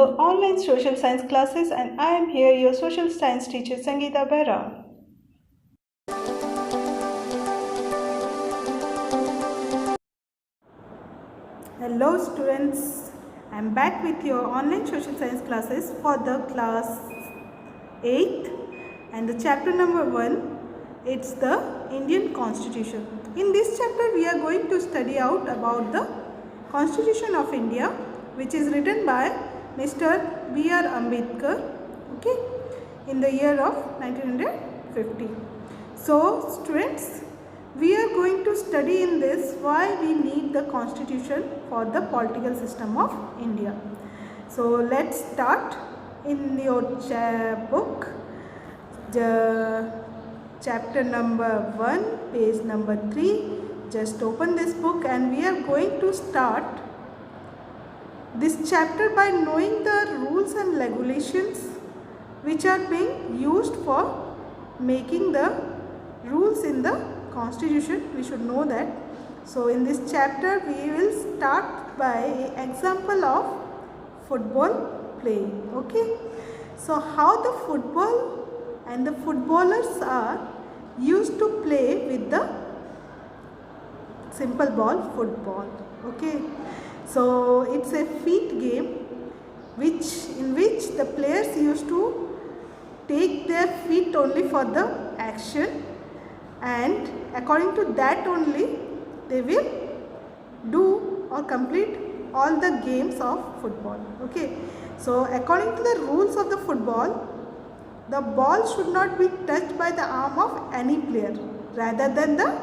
your online social science classes, and I am here, your social science teacher Sangeeta Behra. Hello students, I am back with your online social science classes for the class 8th and the chapter number 1, it's the Indian Constitution. In this chapter we are going to study out about the Constitution of India, which is written by Mr. B.R. Ambedkar, okay, in the year of 1950. So students, we are going to study in this why we need the constitution for the political system of India. So let's start in your book, the chapter number 1, page number 3. Just open this book and we are going to start this chapter by knowing the rules and regulations which are being used for making the rules in the constitution. We should know that. So in this chapter we will start by an example of football play. Okay, so how the football and the footballers are used to play with the simple ball football. Okay, so it's a feet game in which the players used to take their feet only for the action, and according to that only they will do or complete all the games of football. Okay, so according to the rules of the football, the ball should not be touched by the arm of any player rather than the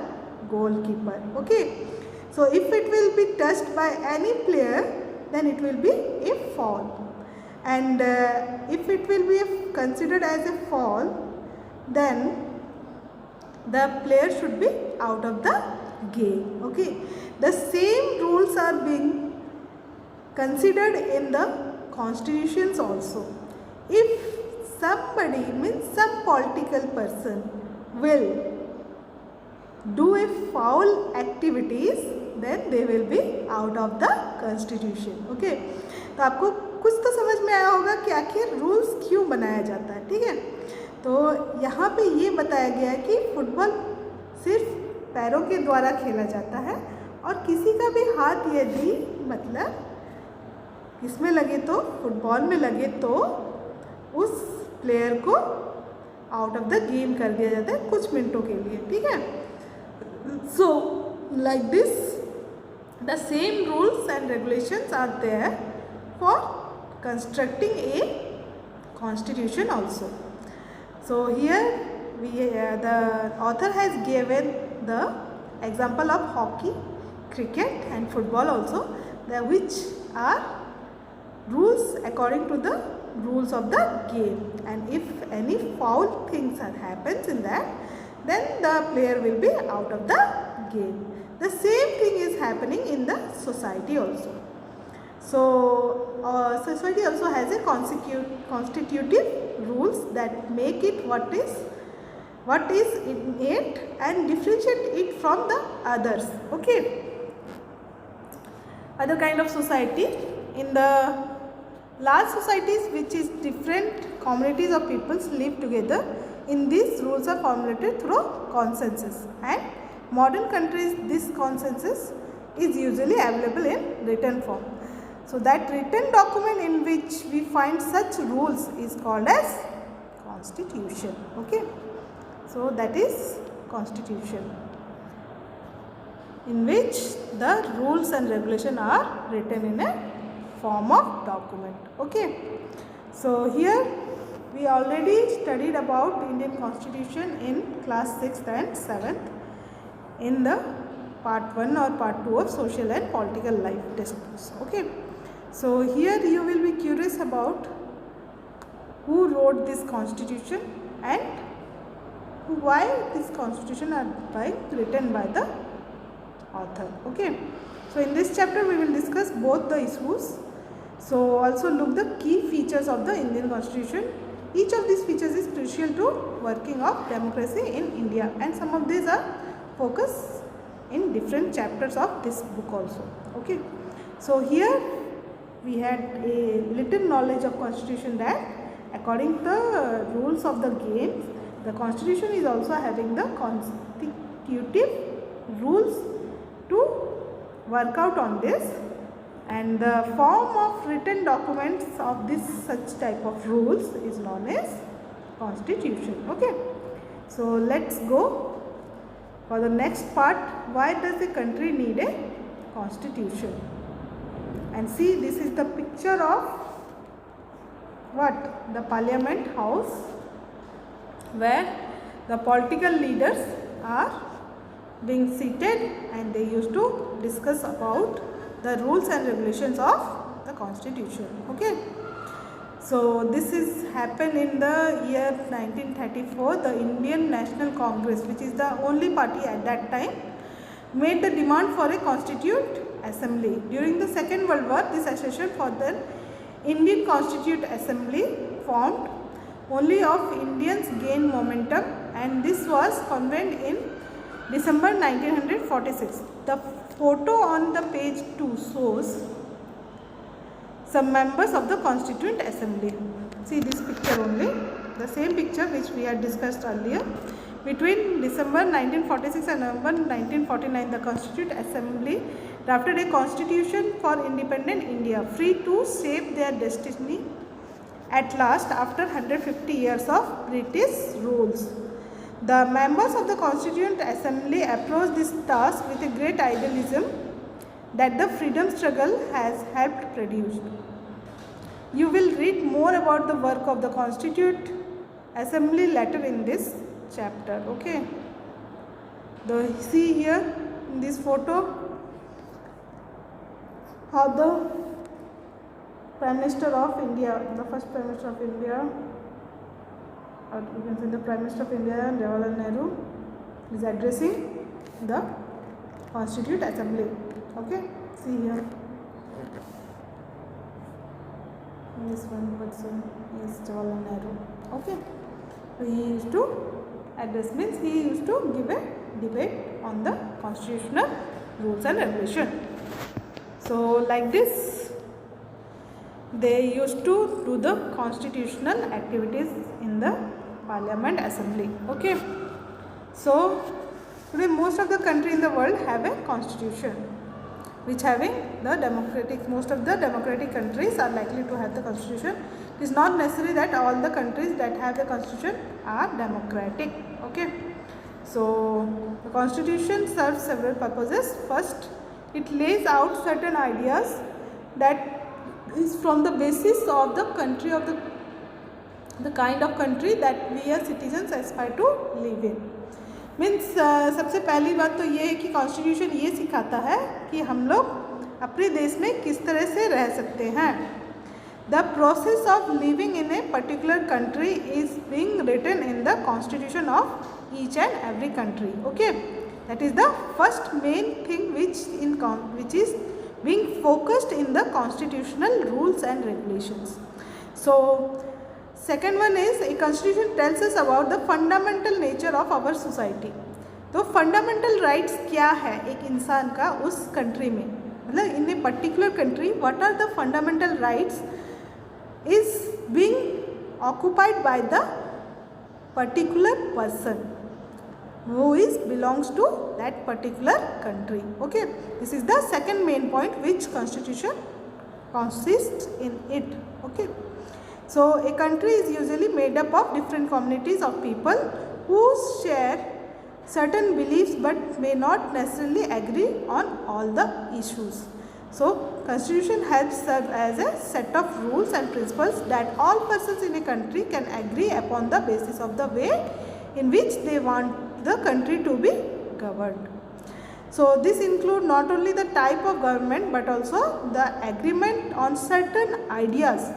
goalkeeper. Okay, so if it will be touched by any player, then it will be a foul, and if it will be considered as a foul, then the player should be out of the game. Okay, the same rules are being considered in the constitutions also. If somebody, means some political person, will do a foul activities, then they will be out of the constitution. Okay, तो आपको कुछ तो समझ में आया होगा कि आखिर रूल्स क्यों बनाया जाता है. ठीक है, तो यहाँ पे ये बताया गया है कि फुटबॉल सिर्फ पैरों के द्वारा खेला जाता है और किसी का भी हाथ यदि मतलब इसमें लगे तो फुटबॉल में लगे तो उस प्लेयर को आउट ऑफ द गेम कर दिया जाता है कुछ मिनटों के लिए. ठीक है, so like this the same rules and regulations are there for constructing a constitution also. So here the author has given the example of hockey, cricket and football also, which are rules according to the rules of the game, and if any foul things happens in that, then the player will be out of the game. The same thing is happening in the society also. So society also has a constitutive rules that make it what is innate and differentiate it from the others. Okay, other kind of society, in the large societies which is different communities of peoples live together, in these rules are formulated through consensus, and modern countries this consensus is usually available in written form. So that written document in which we find such rules is called as constitution. Okay, so that is constitution in which the rules and regulation are written in a form of document. Okay, so here we already studied about Indian Constitution in class 6th and 7th in the part 1 or part 2 of social and political life textbooks. Okay, so here you will be curious about who wrote this constitution and why this constitution are written by the author. Okay, so in this chapter we will discuss both the issues. So also look the key features of the Indian Constitution. Each of these features is crucial to working of democracy in India, and some of these are focused in different chapters of this book also. Okay, so here we had a little knowledge of constitution, that according to the rules of the game, the constitution is also having the constitutive rules to work out on this, and the form of written documents of this such type of rules is known as constitution. Okay, so let's go for the next part. Why does a country need a constitution? And see, this is the picture of what? The Parliament House, where the political leaders are being seated and they used to discuss about the rules and regulations of the constitution. Okay, so this is happened in the year 1934. The Indian National Congress, which is the only party at that time, made the demand for a constituent assembly. During the Second World War, this association for the Indian Constituent Assembly formed only of Indians gained momentum, and this was convened in December 1946. The photo on the page 2 shows some members of the Constituent Assembly. See this picture only, the same picture which we had discussed earlier. Between December 1946 and November 1949, the Constituent Assembly drafted a constitution for independent India, free to shape their destiny at last after 150 years of British rules. The members of the Constituent Assembly approached this task with a great idealism that the freedom struggle has helped produce. You will read more about the work of the Constituent Assembly later in this chapter. Okay, see here in this photo how the Prime Minister of India, the first Prime Minister of India, or you can say the Prime Minister of India, Jawaharlal Nehru, is addressing the Constituent Assembly. Okay, see here this one person is Jawaharlal Nehru. Okay, so he used to address, means he used to give a debate on the constitutional rules and regulation. So like this they used to do the constitutional activities in the Parliament Assembly. Okay, so today most of the country in the world have a constitution, which having the democratic, most of the democratic countries are likely to have the constitution. It is not necessary that all the countries that have the constitution are democratic. Okay, so the constitution serves several purposes. First, it lays out certain ideas that is from the basis of the country, of the kind of country that we as citizens aspire to live in. Means सबसे पहली बात तो ये है कि constitution ये सिखाता है कि हम लोग अपने देश में किस तरह से रह सकते हैं. The process of living in a particular country is being written in the constitution of each and every country. Okay, that is the first main thing which is being focused in the constitutional rules and regulations. So second one is a constitution tells us about the fundamental nature of our society. तो fundamental rights क्या है एक इंसान का उस country में, मतलब in a particular country what are the fundamental rights is being occupied by the particular person who is belongs to that particular country. Okay, this is the second main point which constitution consists in it. Okay, so a country is usually made up of different communities of people who share certain beliefs but may not necessarily agree on all the issues. So constitution helps serve as a set of rules and principles that all persons in a country can agree upon the basis of the way in which they want the country to be governed. So this includes not only the type of government but also the agreement on certain ideas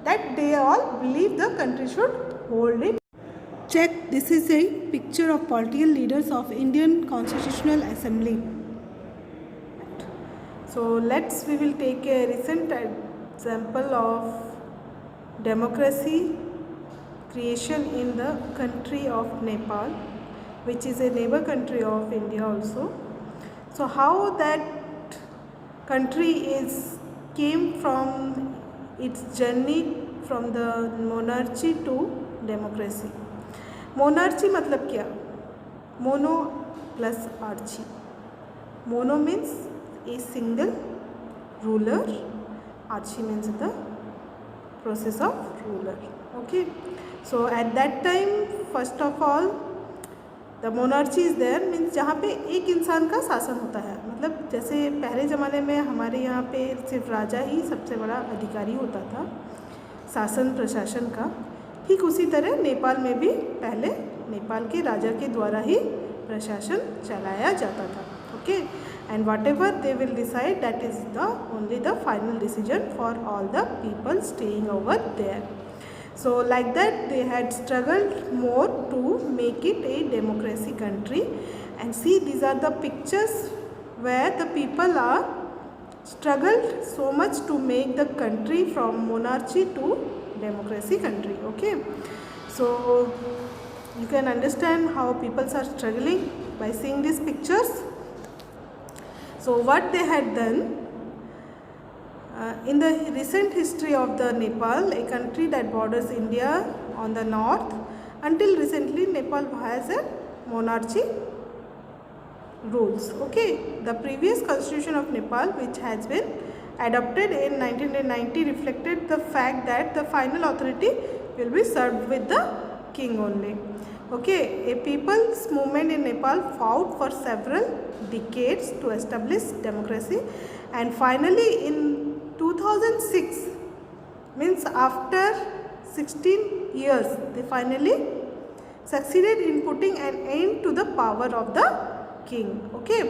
that they all believe the country should hold it. Check, this is a picture of political leaders of Indian Constitutional Assembly. So we will take a recent example of democracy creation in the country of Nepal, which is a neighbor country of India also. So how that country is came from its journey from the monarchy to democracy. Monarchy मतलब क्या? Mono plus archy. Mono means a single ruler, archy means the process of ruler. Okay, so at that time first of all the monarchy is there means जहाँ पे एक इंसान का शासन होता है, मतलब जैसे पहले ज़माने में हमारे यहाँ पे सिर्फ राजा ही सबसे बड़ा अधिकारी होता था शासन प्रशासन का, ठीक उसी तरह नेपाल में भी पहले नेपाल के राजा के द्वारा ही प्रशासन चलाया जाता था. Okay, and whatever they will decide that is the only the final decision for all the people staying over there. So like that they had struggled more to make it a democracy country, and see these are the pictures where the people are struggled so much to make the country from monarchy to democracy country. Okay, so you can understand how people are struggling by seeing these pictures. So what they had done in the recent history of the Nepal, a country that borders India on the north, until recently Nepal has a monarchy rules. Okay, the previous constitution of Nepal, which has been adopted in 1990, reflected the fact that the final authority will be served with the king only. Okay, a people's movement in Nepal fought for several decades to establish democracy, and finally in 2006, means after 16 years, they finally succeeded in putting an end to the power of the king. Okay,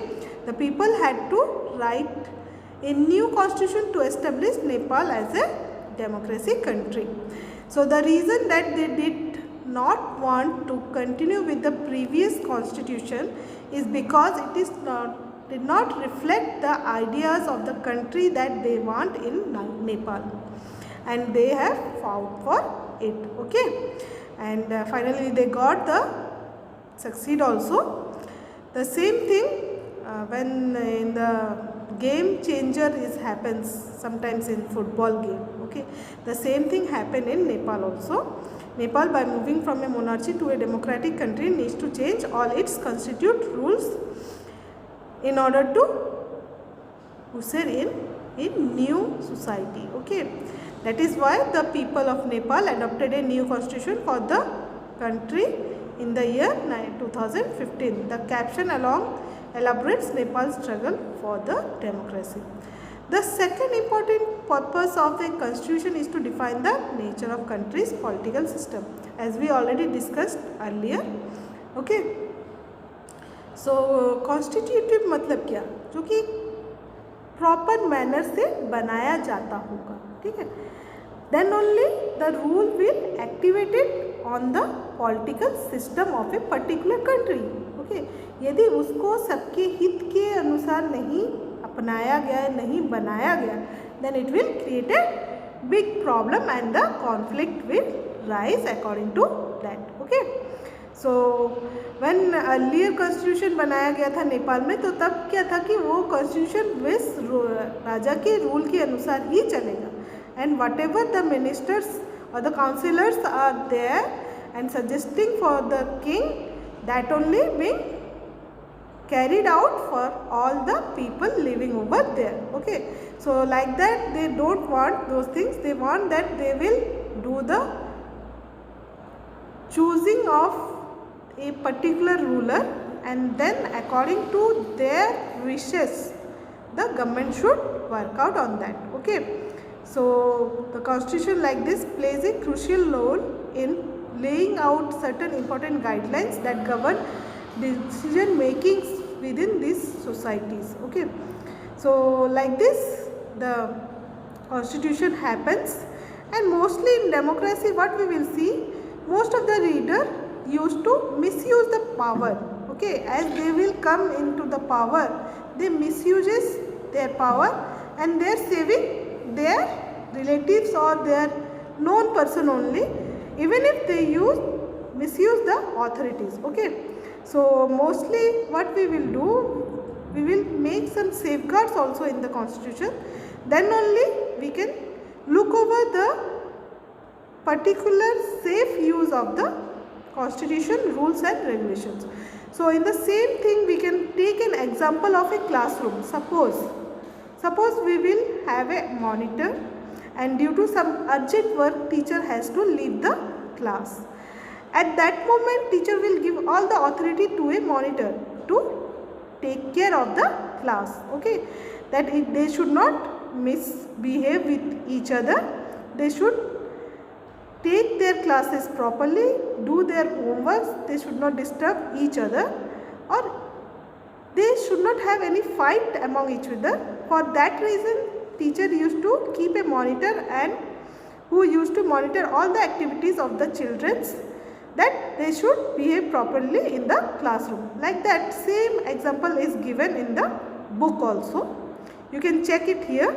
the people had to write a new constitution to establish Nepal as a democracy country. So the reason that they did not want to continue with the previous constitution is because it is did not reflect the ideas of the country that they want in Nepal, and they have fought for it. Okay, and finally they got the succeed also. The same thing when in the game changer happens sometimes in football game. Okay, the same thing happened in Nepal also. Nepal, by moving from a monarchy to a democratic country, needs to change all its constitute rules in order to usher in new society. Okay, that is why the people of Nepal adopted a new constitution for the country in the year 2015. The caption along elaborates Nepal's struggle for the democracy. The second important purpose of a constitution is to define the nature of country's political system, as we already discussed earlier. Okay, so constitutive मतलब क्या, जो कि proper manner से बनाया जाता होगा. ठीक है, then only the rule will activated on the political system of a particular country. Okay, यदि उसको सबके हित के अनुसार नहीं अपनाया गया, नहीं बनाया गया, then it will create a big problem and the conflict will rise according to that. Okay, so when earlier constitution बनाया गया था नेपाल में, तो तब क्या था कि वो कॉन्स्टिट्यूशन बस राजा के रूल के अनुसार ही चलेगा, and whatever the ministers और the councillors are there and suggesting for the king, that only being carried out for all the people living over there. Okay, so like that they don't want those things. They want that they will do the choosing of a particular ruler, and then according to their wishes the government should work out on that. Okay, so the constitution like this plays a crucial role in laying out certain important guidelines that govern decision making within these societies. Okay, so like this the constitution happens, and mostly in democracy what we will see, most of the reader used to misuse the power. Okay, as they will come into the power, they misuses their power and they are saving their relatives or their known person only, even if they misuse the authorities. Okay, so mostly what we will do, we will make some safeguards also in the constitution, then only we can look over the particular safe use of the constitution, rules and regulations. So in the same thing we can take an example of a classroom. Suppose we will have a monitor, and due to some urgent work teacher has to leave the class. At that moment teacher will give all the authority to a monitor to take care of the class, okay, that they should not misbehave with each other, they should take their classes properly, do their homeworks, they should not disturb each other, or they should not have any fight among each other. For that reason teacher used to keep a monitor, and who used to monitor all the activities of the children, that they should behave properly in the classroom. Like that same example is given in the book also. You can check it here.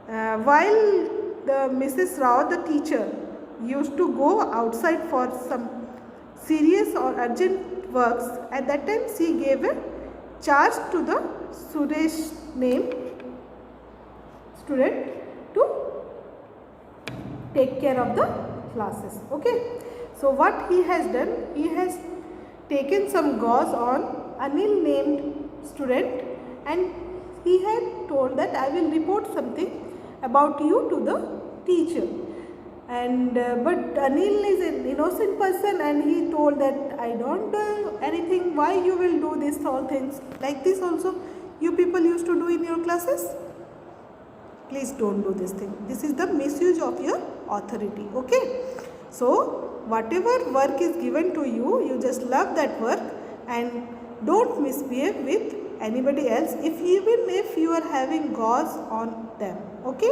While the Mrs. Rao, the teacher, used to go outside for some serious or urgent works, at that time she gave a charge to the Suresh named student to take care of the classes, okay. So what he has done, he has taken some gauze on Anil named student, and he had told that I will report something about you to the teacher. And but Anil is an innocent person, and he told that I don't do anything, why you will do this all things. Like this also you people used to do in your classes. Please don't do this thing. This is the misuse of your authority, okay. So whatever work is given to you, you just love that work and don't misbehave with anybody else, even if you are having gauze on them, okay.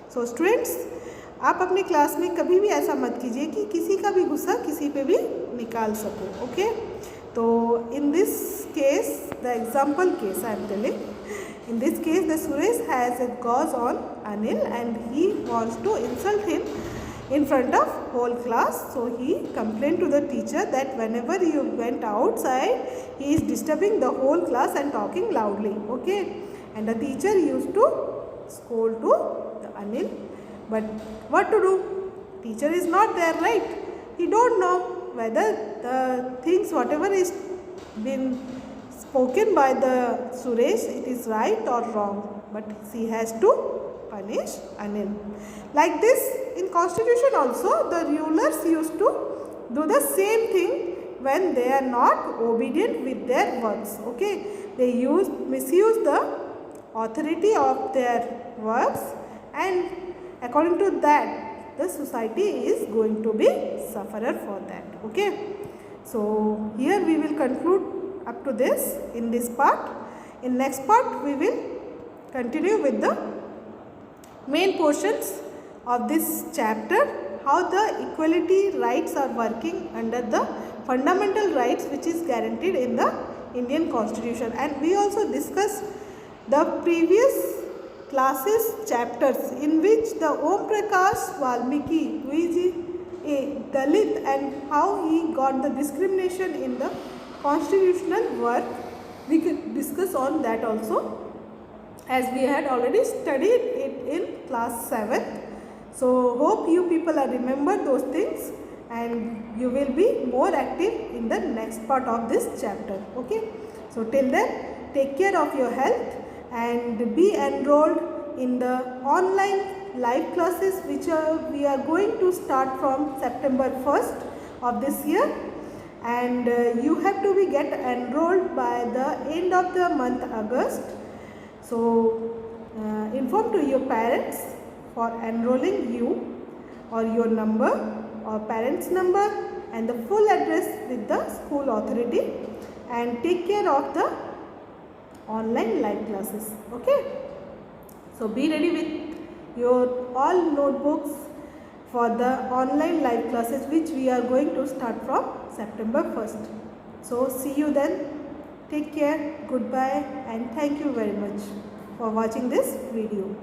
So students, आप अपने class में कभी भी ऐसा मत कीजिए कि किसी का भी गुस्सा किसी पे भी निकाल सको, ओके. तो in this case, the example case I am telling, in this case the Suresh has a gauze on Anil and he wants to insult him in front of whole class. So he complained to the teacher that whenever you went outside he is disturbing the whole class and talking loudly, okay. And the teacher used to scold to the Anil, but what to do, teacher is not there, right? He don't know whether the things whatever is been spoken by the Suresh, it is right or wrong, but he has to punish Anil. Like this in constitution also the rulers used to do the same thing when they are not obedient with their works, okay. They misuse the authority of their works, and according to that the society is going to be sufferer for that, okay. So here we will conclude up to this in this part. In next part we will continue with the main portions of this chapter, how the equality rights are working under the fundamental rights which is guaranteed in the Indian Constitution. And we also discussed the previous classes chapters in which the Om Prakash Valmiki, who is a Dalit, and how he got the discrimination in the constitutional work, we could discuss on that also, as we had already studied it in class 7. So hope you people are remember those things and you will be more active in the next part of this chapter, okay. So till then, take care of your health and be enrolled in the online live classes which we are going to start from September 1st of this year. And you have to be get enrolled by the end of the month August. So inform to your parents for enrolling you, or your number or parents number and the full address with the school authority, and take care of the online live classes, okay. So be ready with your all notebooks for the online live classes which we are going to start from September 1st. So see you then. Take care. Goodbye and thank you very much for watching this video.